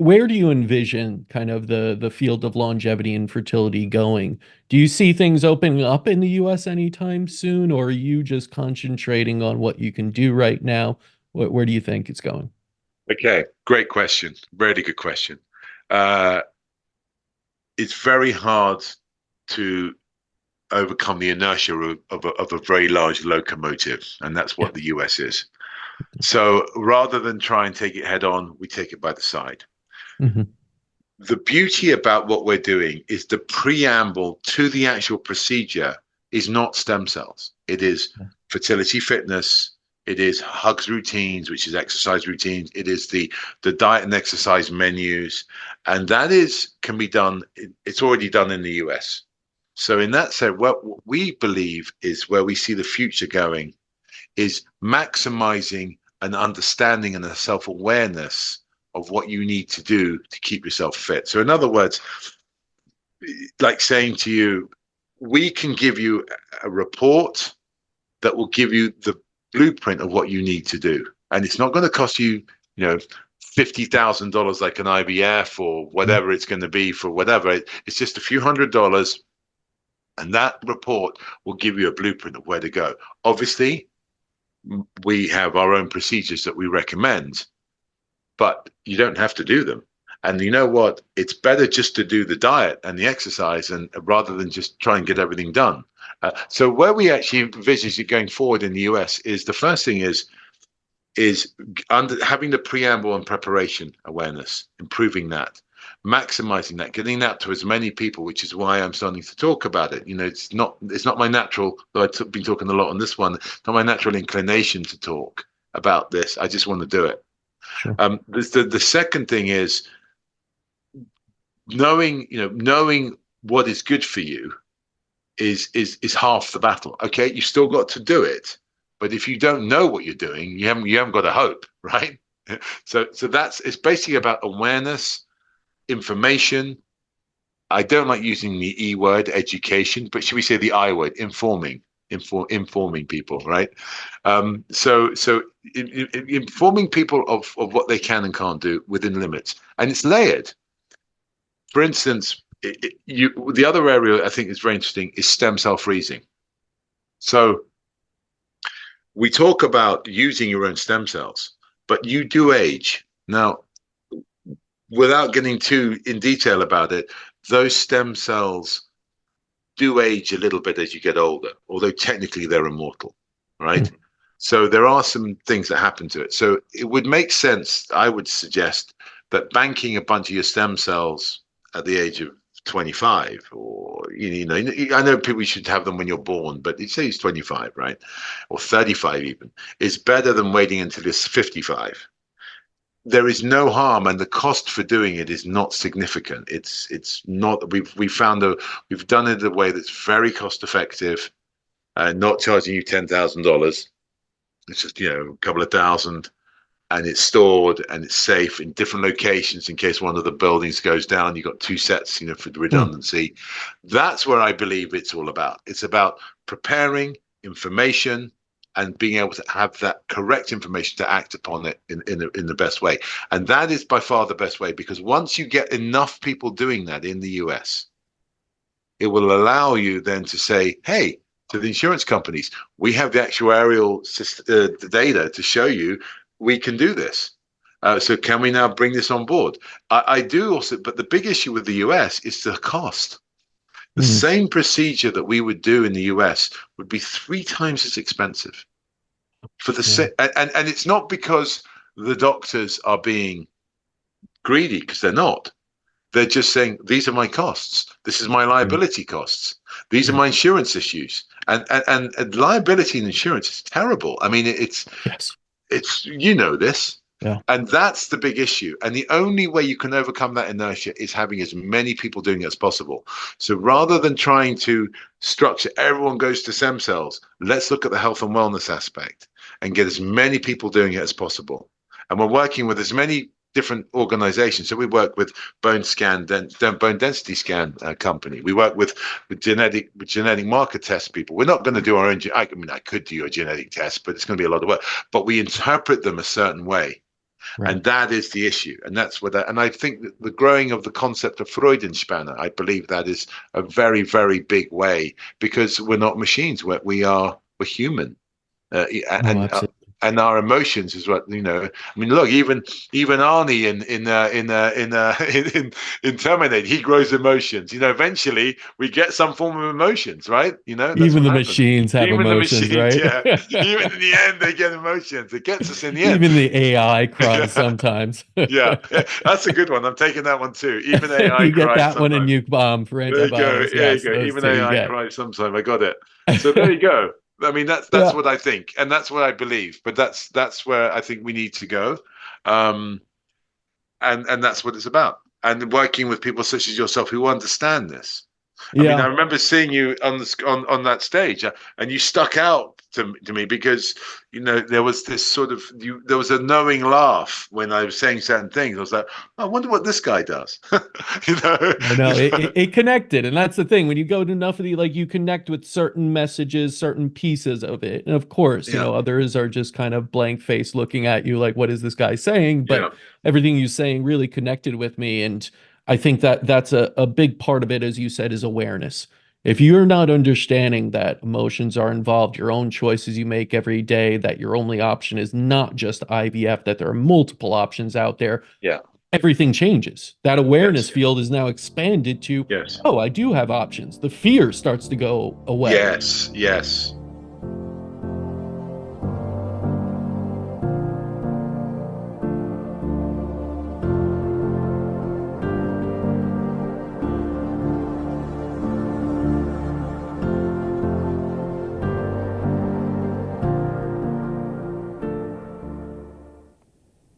where do you envision kind of the field of longevity and fertility going? Do you see things opening up in the US anytime soon, or are you just concentrating on what you can do right now? Where do you think it's going? Okay, great question. Really good question. Uh, it's very hard to overcome the inertia of a very large locomotive, and that's Yeah. what the US is. So rather than try and take it head on, we take it by the side. Hmm. The beauty about what we're doing is the preamble to the actual procedure is not stem cells. It is fertility fitness. It is hugs routines, which is exercise routines. It is the diet and exercise menus, and that is can be done. It's already done in the US. So in that sense, what we believe is where we see the future going is maximizing an understanding and a self-awareness of what you need to do to keep yourself fit. So in other words, like saying to you, we can give you a report that will give you the blueprint of what you need to do. And it's not going to cost you, you know, $50,000 like an IVF or whatever it's going to be for whatever. It's just a few $100s. And that report will give you a blueprint of where to go. Obviously, we have our own procedures that we recommend, but you don't have to do them. And you know what? It's better just to do the diet and the exercise, and rather than just try and get everything done. So where we actually envisage it going forward in the US is the first thing is under having the preamble and preparation awareness, improving that, maximizing that, getting that to as many people, which is why I'm starting to talk about it. You know, it's not my natural, though I've been talking a lot on this one, it's not my natural inclination to talk about this. I just want to do it. Sure. The second thing is knowing what is good for you is half the battle. Okay, you still got to do it, but if you don't know what you're doing, you haven't got a hope, right? So that's it's basically about awareness, information. I don't like using the E word, education, but should we say the I word, informing people, right? Informing people of what they can and can't do within limits, and it's layered. For instance, the other area I think is very interesting is stem cell freezing. So we talk about using your own stem cells, but you do age. Now, without getting too in detail about it, those stem cells do age a little bit as you get older, although technically they're immortal, right? So there are some things that happen to it. So it would make sense, I would suggest, that banking a bunch of your stem cells at the age of 25, or I know people should have them when you're born, but it says 25, right? Or 35 even, is better than waiting until it's 55. There is no harm, and the cost for doing it is not significant. It's not. We've done it in a way that's very cost effective, not charging you $10,000. It's just a couple of thousand, and it's stored and it's safe in different locations in case one of the buildings goes down. You've got two sets, for the redundancy. That's where I believe it's all about. It's about preparing information and being able to have that correct information to act upon it in the best way. And that is by far the best way, because once you get enough people doing that in the US, it will allow you then to say, hey, to the insurance companies, we have the actuarial data to show you we can do this. So can we now bring this on board? I do also, but the big issue with the US is the cost. The Mm. same procedure that we would do in the US would be 3 times as expensive for the Yeah. same. And it's not because the doctors are being greedy, because they're not. They're just saying, these are my costs. This is my Mm. liability costs. These are Yeah. my insurance issues. And liability and insurance is terrible. I mean, Yes. it's this. Yeah. And that's the big issue. And the only way you can overcome that inertia is having as many people doing it as possible. So rather than trying to structure everyone goes to stem cells, let's look at the health and wellness aspect and get as many people doing it as possible. And we're working with as many different organizations. So we work with bone density scan company. We work with genetic marker test people. We're not going to do our own. I mean, I could do a genetic test, but it's going to be a lot of work. But we interpret them a certain way, Right. And that is the issue. And that's what and I think that the growing of the concept of Freudenspanner, I believe that is a very, very big way, because we're not machines. We're human. Oh, And absolutely. and our emotions is what, I mean, look, even Arnie in Terminator, he grows emotions. Eventually we get some form of emotions, right? That's Even what the happens. machines have Even the emotions, machines, right? yeah. Even in the end, they get emotions. It gets us in the end. Even the AI cries Yeah, sometimes. yeah, that's a good one. I'm taking that one too. Even AI You get cries that one in sometimes. nuke bomb for There you go. antibiotics. There you Yes, go. those Even two you AI get. cries sometimes. I got it. So there you go. I mean, that's Yeah. what I think, and that's what I believe. But that's where I think we need to go, um, and that's what it's about. And working with people such as yourself who understand this. I mean, I Yeah. remember seeing you on that stage, and you stuck out to me because there was this sort of there was a knowing laugh when I was saying certain things. I was like, I wonder what this guy does. you know, I know it connected, and that's the thing. When you go to enough of the like, you connect with certain messages, certain pieces of it, and of course, yeah, others are just kind of blank face looking at you like, "What is this guy saying?" yeah, But everything you're saying really connected with me, and I think that that's a big part of it, as you said, is awareness. If you're not understanding that emotions are involved, your own choices you make every day, that your only option is not just IVF, that there are multiple options out there, yeah. everything changes. That Yes, awareness field is now expanded to, yes. oh, I do have options. The fear starts to go away. Yes, yes.